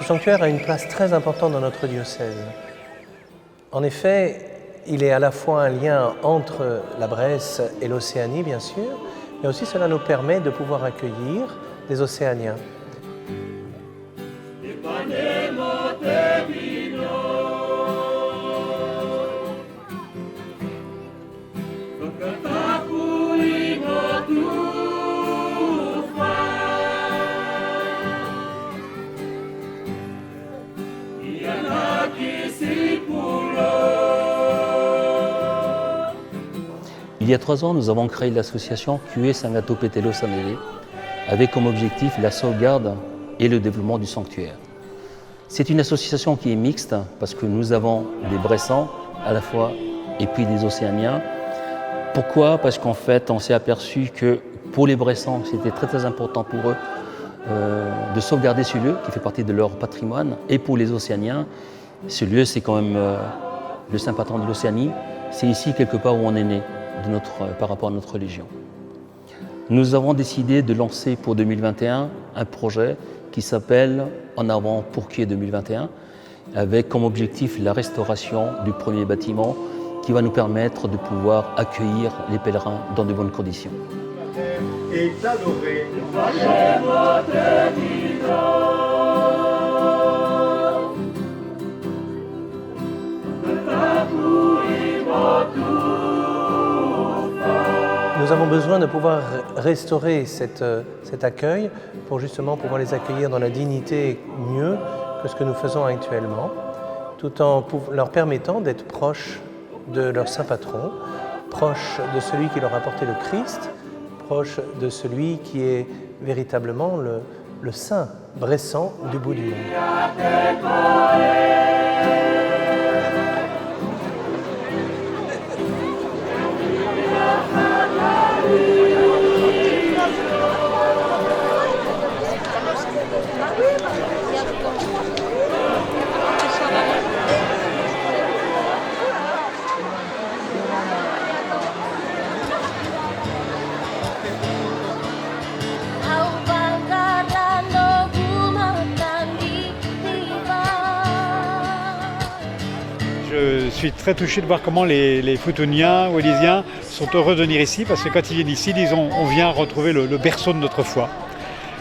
sanctuaire a une place très importante dans notre diocèse. En effet, il est à la fois un lien entre la Bresse et l'Océanie, bien sûr, mais aussi cela nous permet de pouvoir accueillir des Océaniens. Il y a 3 ans, nous avons créé l'association Cué Sangato Petelo Sanele avec comme objectif la sauvegarde et le développement du sanctuaire. C'est une association qui est mixte parce que nous avons des Bressans à la fois et puis des Océaniens. Pourquoi? Parce qu'en fait, on s'est aperçu que pour les Bressans, c'était très important pour eux de sauvegarder ce lieu qui fait partie de leur patrimoine. Et pour les Océaniens, ce lieu, c'est quand même le saint patron de l'Océanie. C'est ici quelque part où on est né par rapport à notre religion. Nous avons décidé de lancer pour 2021 un projet qui s'appelle En avant pour Cué 2021, avec comme objectif la restauration du premier bâtiment qui va nous permettre de pouvoir accueillir les pèlerins dans de bonnes conditions. Et t'adorer. Nous avons besoin de pouvoir restaurer cet accueil pour justement pouvoir les accueillir dans la dignité mieux que ce que nous faisons actuellement, tout en leur permettant d'être proches de leur saint patron, proches de celui qui leur a apporté le Christ, proches de celui qui est véritablement le saint bressan du bout du monde. Je suis très touché de voir comment les Futuniens, Wallisiens sont heureux de venir ici parce que quand ils viennent ici, ils disent on vient retrouver le berceau de notre foi.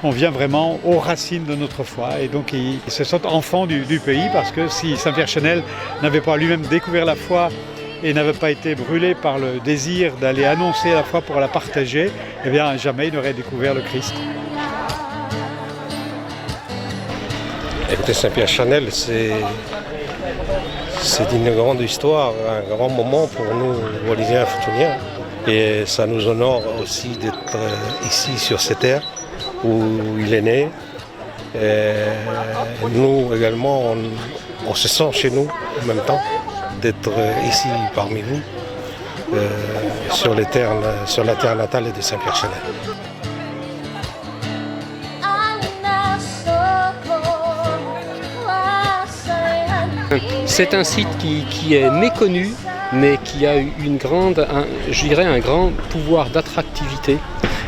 On vient vraiment aux racines de notre foi et donc ils se sentent enfants du pays parce que si Saint-Pierre Chanel n'avait pas lui-même découvert la foi et n'avait pas été brûlé par le désir d'aller annoncer la foi pour la partager, eh bien jamais il n'aurait découvert le Christ. Écoutez, Saint-Pierre Chanel, c'est une grande histoire, un grand moment pour nous, Wallisiens et Futuniens. Et ça nous honore aussi d'être ici sur ces terres où il est né. Et nous également, on se sent chez nous en même temps d'être ici parmi vous, sur la terre natale de Saint-Pierre Chanel. C'est un site qui est méconnu, mais qui a un grand pouvoir d'attractivité.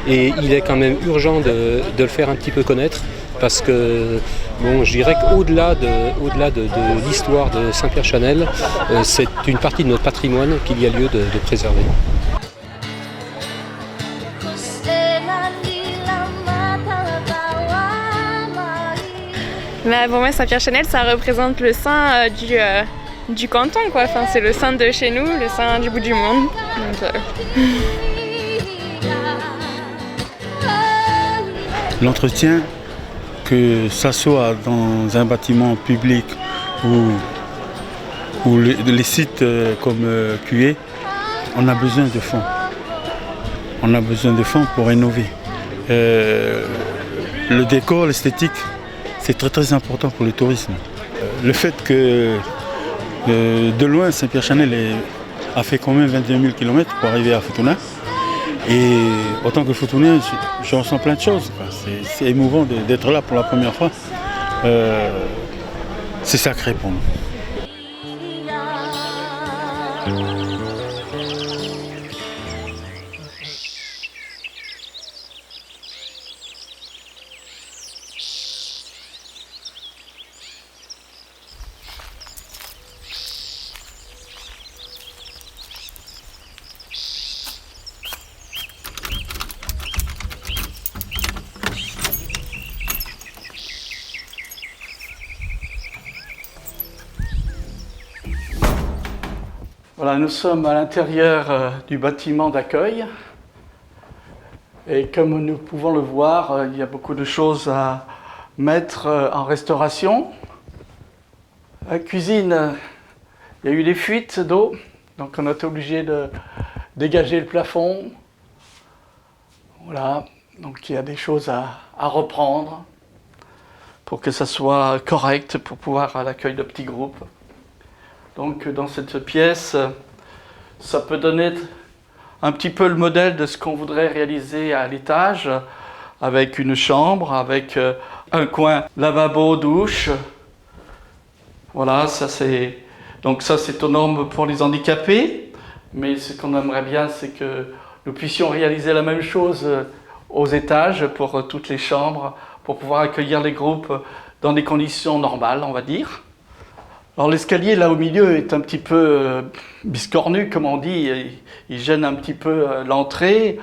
Et il est quand même urgent de le faire un petit peu connaître, parce que, bon, je dirais qu'au-delà de l'histoire de Saint-Pierre Chanel, c'est une partie de notre patrimoine qu'il y a lieu de préserver. Bah, pour moi, Saint-Pierre Chanel, ça représente le saint du canton, quoi. Enfin, c'est le saint de chez nous, le saint du bout du monde. Donc, L'entretien, que ça soit dans un bâtiment public ou les sites comme Cué, on a besoin de fonds. On a besoin de fonds pour rénover. Le décor, l'esthétique, c'est très important pour le tourisme. Le fait que de loin, Saint-Pierre Chanel a fait quand même 22 000 km pour arriver à Futuna. Et en tant que Futunien, je ressens plein de choses. C'est émouvant d'être là pour la première fois. C'est sacré pour nous. Voilà, nous sommes à l'intérieur du bâtiment d'accueil. Et comme nous pouvons le voir, il y a beaucoup de choses à mettre en restauration. La cuisine, il y a eu des fuites d'eau, donc on a été obligé de dégager le plafond. Voilà, donc il y a des choses à reprendre pour que ça soit correct, pour pouvoir à l'accueil de petits groupes. Donc dans cette pièce, ça peut donner un petit peu le modèle de ce qu'on voudrait réaliser à l'étage, avec une chambre, avec un coin lavabo, douche. Voilà, ça c'est aux normes pour les handicapés, mais ce qu'on aimerait bien, c'est que nous puissions réaliser la même chose aux étages pour toutes les chambres, pour pouvoir accueillir les groupes dans des conditions normales, on va dire. Alors l'escalier là au milieu est un petit peu biscornu, comme on dit, il gêne un petit peu l'entrée.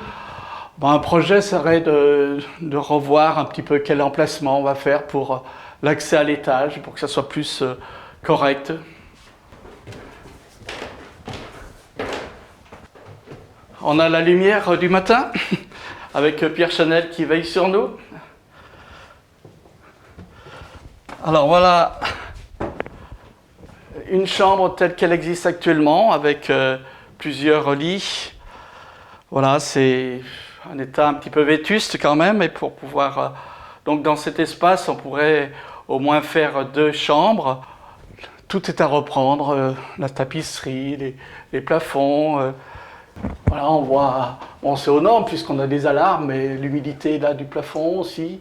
Bon, un projet serait de revoir un petit peu quel emplacement on va faire pour l'accès à l'étage, pour que ça soit plus correct. On a la lumière du matin, avec Pierre Chanel qui veille sur nous. Alors voilà une chambre telle qu'elle existe actuellement, avec plusieurs lits. Voilà, c'est un état un petit peu vétuste quand même, et pour pouvoir... donc dans cet espace, on pourrait au moins faire 2 chambres. Tout est à reprendre, la tapisserie, les plafonds. Voilà, on voit... Bon, c'est aux normes puisqu'on a des alarmes, mais l'humidité là du plafond aussi.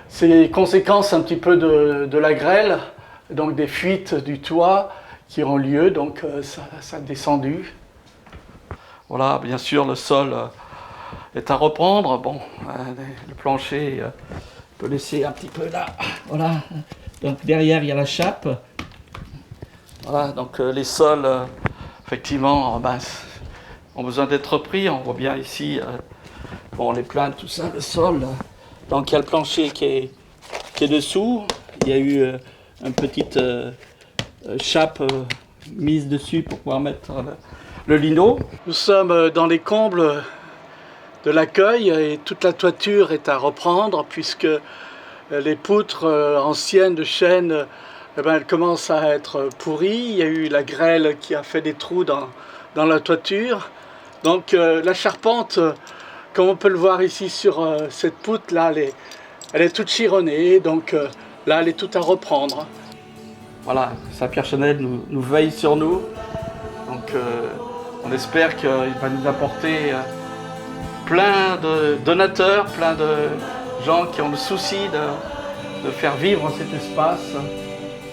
C'est les conséquences un petit peu de la grêle, donc des fuites du toit qui ont lieu, donc ça a descendu. Voilà, bien sûr, le sol est à reprendre. Bon, le plancher peut laisser un petit peu là. Voilà, donc derrière il y a la chape. Voilà, donc les sols, effectivement, ont besoin d'être repris. On voit bien ici, bon, les plaintes, tout ça, le sol. Donc il y a le plancher qui est dessous. Il y a eu une petite chape mise dessus pour pouvoir mettre le lino. Nous sommes dans les combles de l'accueil et toute la toiture est à reprendre puisque les poutres anciennes de chêne, elles commencent à être pourries. Il y a eu la grêle qui a fait des trous dans la toiture. Donc la charpente, comme on peut le voir ici sur cette poutre là, elle est toute chironnée, donc là elle est toute à reprendre. Voilà, Saint-Pierre Chanel nous veille sur nous, donc on espère qu'il va nous apporter plein de donateurs, plein de gens qui ont le souci de faire vivre cet espace,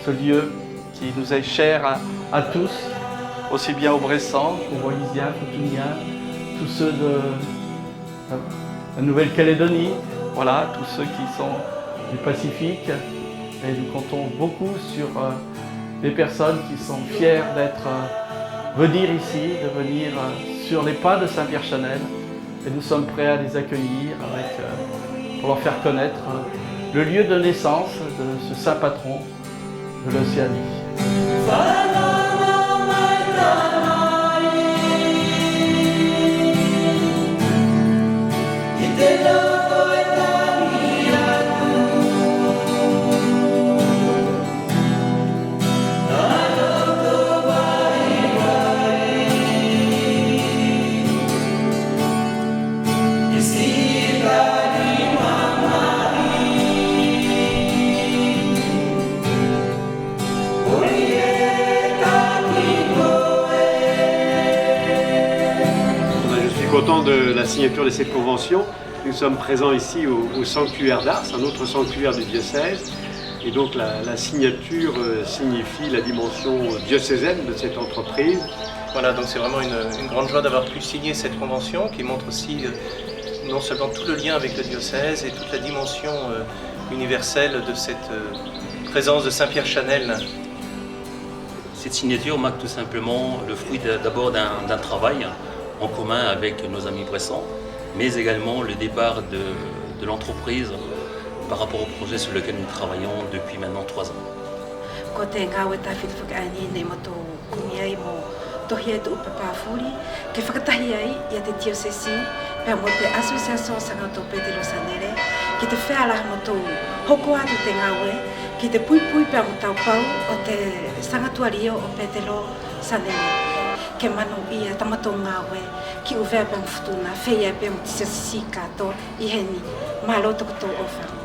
ce lieu qui nous est cher à tous, aussi bien aux Bressans qu'aux Wallisiens, Futuniens, tous ceux de la Nouvelle-Calédonie, voilà, tous ceux qui sont du Pacifique. Et nous comptons beaucoup sur les personnes qui sont fières venir ici, de venir sur les pas de Saint-Pierre Chanel. Et nous sommes prêts à les accueillir pour leur faire connaître le lieu de naissance de ce saint patron de l'Océanie. Content de la signature de cette convention. Nous sommes présents ici au sanctuaire d'Ars, un autre sanctuaire du diocèse. Et donc la signature signifie la dimension diocésaine de cette entreprise. Voilà, donc c'est vraiment une grande joie d'avoir pu signer cette convention qui montre aussi non seulement tout le lien avec le diocèse et toute la dimension universelle de cette présence de Saint-Pierre Chanel. Cette signature marque tout simplement le fruit d'abord d'un travail en commun avec nos amis bressans, mais également le départ de l'entreprise par rapport au projet sur lequel nous travaillons depuis maintenant 3 ans. tohi e tu upe pāwhuri, ke whakatahi ai i a te diocesi, pia mo te Association Sangato Pete Losanere, ki te whealaha mo tō hoko atu te ngawe, ki te pui pia mo tau pau o te sangatuario o Pete Losanere. Ke manu ia tamato ngawe, ki uwea pia mo futuna, whea pia mo te siasi kato, i heni, malo toko tō ofa.